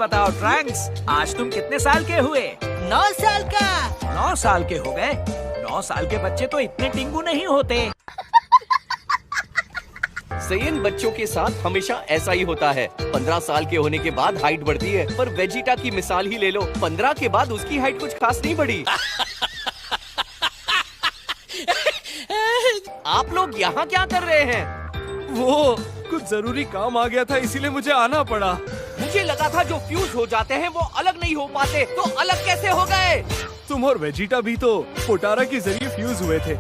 बताओ ट्रैंक्स, आज तुम कितने साल के हुए? 9 साल का। 9 साल के हो गए? 9 साल के बच्चे तो इतने टिंगू नहीं होते। सेयन बच्चों के साथ हमेशा ऐसा ही होता है। 15 साल के होने के बाद हाइट बढ़ती है, पर वेजिटा की मिसाल ही ले लो, 15 के बाद उसकी हाइट कुछ खास नहीं बढ़ी। आप लोग यहाँ क्या कर रहे हैं? वो कुछ जरूरी काम आ गया था, इसीलिए मुझे आना पड़ा। मुझे लगा था जो फ्यूज हो जाते हैं वो अलग नहीं हो पाते, तो अलग कैसे हो गए? तुम और वेजिटा भी तो पोटारा के जरिए फ्यूज हुए थे,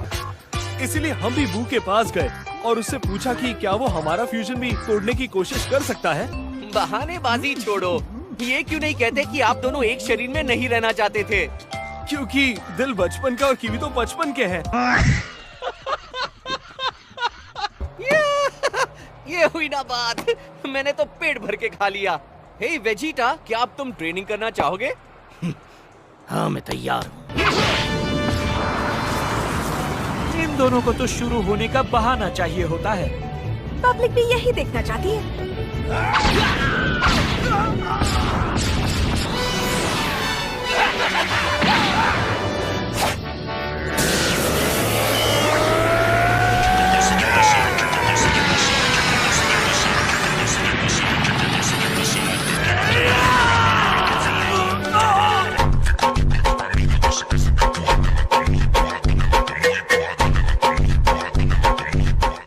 इसीलिए हम भी बू के पास गए और उससे पूछा कि क्या वो हमारा फ्यूजन भी तोड़ने की कोशिश कर सकता है। बहानेबाजी छोड़ो, ये क्यों नहीं कहते कि आप दोनों एक शरीर में नहीं रहना चाहते थे? क्योंकि दिल बचपन का और कीवी तो 55 के हैं। ये हुई ना बात, मैंने तो पेट भर के खा लिया। हे वेजिटा, क्या अब तुम ट्रेनिंग करना चाहोगे? हाँ, मैं तैयार हूँ। इन दोनों को तो शुरू होने का बहाना चाहिए होता है। पब्लिक भी यही देखना चाहती है।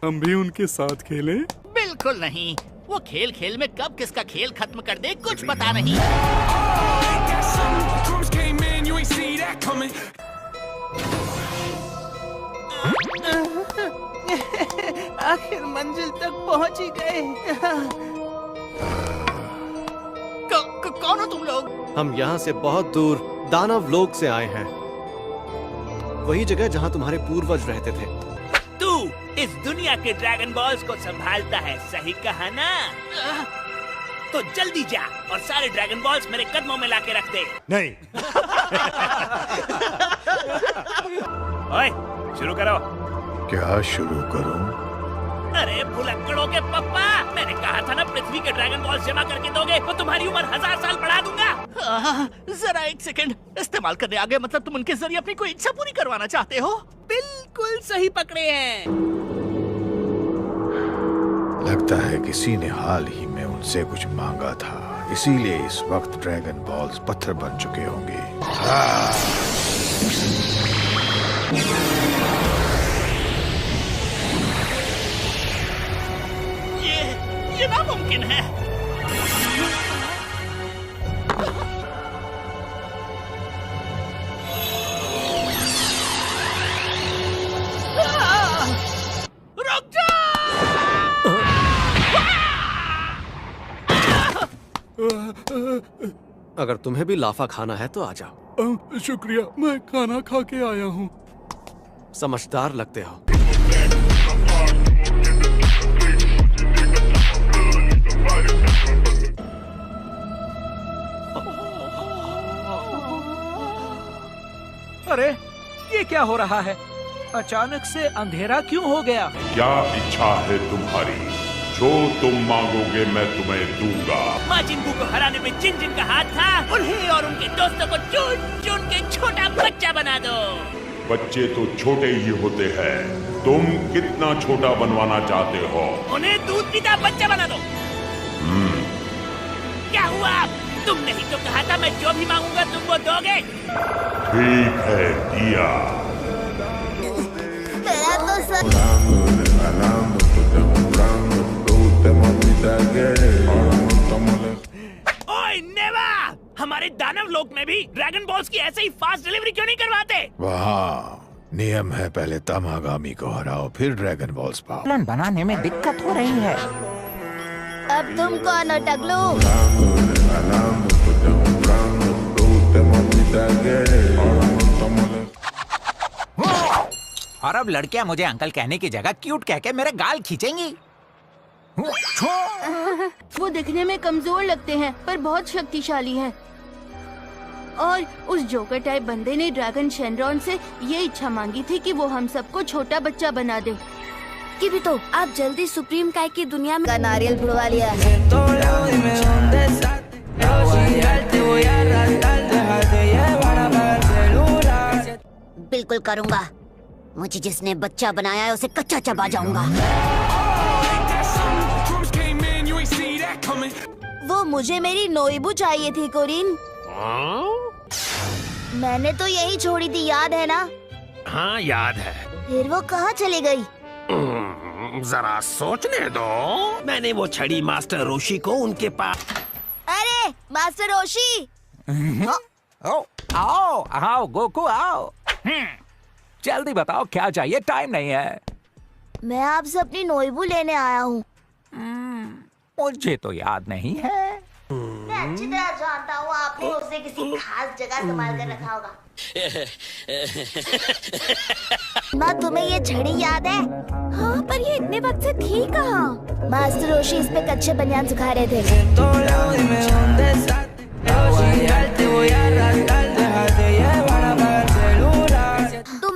हम भी उनके साथ खेलें? बिल्कुल नहीं, वो खेल खेल में कब किसका खेल खत्म कर दे कुछ पता नहीं। आखिर मंजिल तक पहुंच ही गए। कौन हो तुम लोग? हम यहाँ से बहुत दूर दानव लोक से आए हैं, वही जगह जहाँ तुम्हारे पूर्वज रहते थे। तू इस दुनिया के ड्रैगन बॉल्स को संभालता है, सही कहा ना? तो जल्दी जा और सारे ड्रैगन बॉल्स मेरे कदमों में लाके रख दे। नहीं। ओए, शुरू करो। क्या शुरू करूं? अरे भुलक्कड़ों के पप्पा, मैंने कहा था ना पृथ्वी के ड्रैगन बॉल्स जमा करके दोगे तो तुम्हारी उम्र 1000 साल बढ़ा दूंगा। जरा एक सेकंड, इस्तेमाल करने आ गए मतलब तुम उनके जरिए अपनी कोई इच्छा पूरी करवाना चाहते हो? बिल्कुल सही पकड़े हैं। लगता है किसी ने हाल ही में उनसे कुछ मांगा था, इसीलिए इस वक्त ड्रैगन बॉल्स पत्थर बन चुके होंगे। ये नामुमकिन है। रुक जा! अगर तुम्हें भी लाफा खाना है तो आ जाओ। शुक्रिया, मैं खाना खा के आया हूँ। समझदार लगते हो। अरे ये क्या हो रहा है? अचानक से अंधेरा क्यों हो गया? क्या इच्छा है तुम्हारी? जो तुम मांगोगे मैं तुम्हें दूंगा। माँ जिंबू को हराने में जिन जिन का हाथ था, उन्हें और उनके दोस्तों को चुन चुन के छोटा बच्चा बना दो। बच्चे तो छोटे ही होते हैं, तुम कितना छोटा बनवाना चाहते हो? उन्हें दूध पीता बच्चा बना दो। क्या हुआ? तुमने ही तो कहा था मैं जो भी मांगूंगा तुम वो दोगे। ठीक है, दिया। ओए नेवा, हमारे दानव लोक में भी ड्रैगन बॉल्स की ऐसे ही फास्ट डिलीवरी क्यों नहीं करवाते? वहाँ नियम है, पहले तमागामी को हराओ फिर ड्रैगन बॉल्स पाओ। प्लान बनाने में दिक्कत हो रही है। अब तुम कौन हो टगलू? और अब लड़कियां मुझे अंकल कहने की जगह क्यूट कह के मेरे गाल खींचेंगी। वो दिखने में कमजोर लगते हैं पर बहुत शक्तिशाली हैं। और उस जोकर टाइप बंदे ने ड्रैगन शेनरॉन से ये इच्छा मांगी थी कि वो हम सबको छोटा बच्चा बना दे। कि भी तो आप जल्दी सुप्रीम काय की दुनिया में नारियल फुड़वा लिया। बिल्कुल करूँगा। मुझे जिसने बच्चा बनाया है उसे कच्चा चबा जाऊंगा। वो मुझे मेरी नोइबू चाहिए थी कोरिन। मैंने तो यही छोड़ी थी, याद है ना? हाँ याद है। फिर वो कहाँ चली गई? जरा सोचने दो। मैंने वो छड़ी मास्टर रोशी को उनके पास। अरे मास्टर रोशी! आओ आओ गोकू आओ। जल्दी बताओ क्या चाहिए, टाइम नहीं है। मैं आपसे अपनी नोइबू लेने आया हूँ। मुझे तो याद नहीं है। मैं अच्छी तरह जानता हूँ आपने उसे किसी खास जगह संभाल कर रखा होगा। माँ तुम्हें ये छड़ी याद है? हाँ पर ये इतने वक्त से थी कहाँ? मास्टर रोशी इस पे कच्चे बनियान सुखा रहे थे।